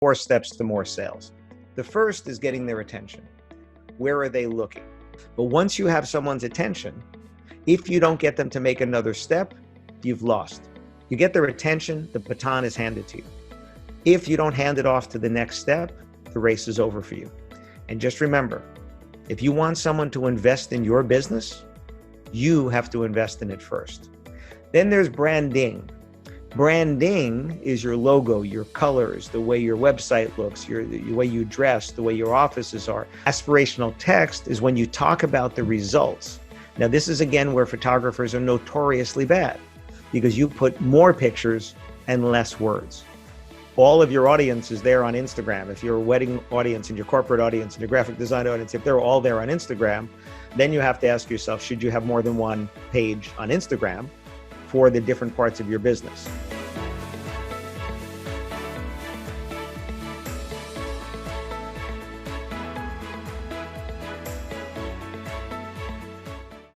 4 steps to more sales. The first is getting their attention. Where are they looking? But once you have someone's attention, if you don't get them to make another step, you've lost. You get their attention, the baton is handed to you. If you don't hand it off to the next step, the race is over for you. And just remember, if you want someone to invest in your business, you have to invest in it first. Then there's branding. Branding is your logo, your colors, the way your website looks, the way you dress, the way your offices are. Aspirational text is when you talk about the results. Now, this is again where photographers are notoriously bad because you put more pictures and less words. All of your audience is there on Instagram. If you're a wedding audience and your corporate audience and your graphic design audience, if they're all there on Instagram, then you have to ask yourself, should you have more than one page on Instagram for the different parts of your business?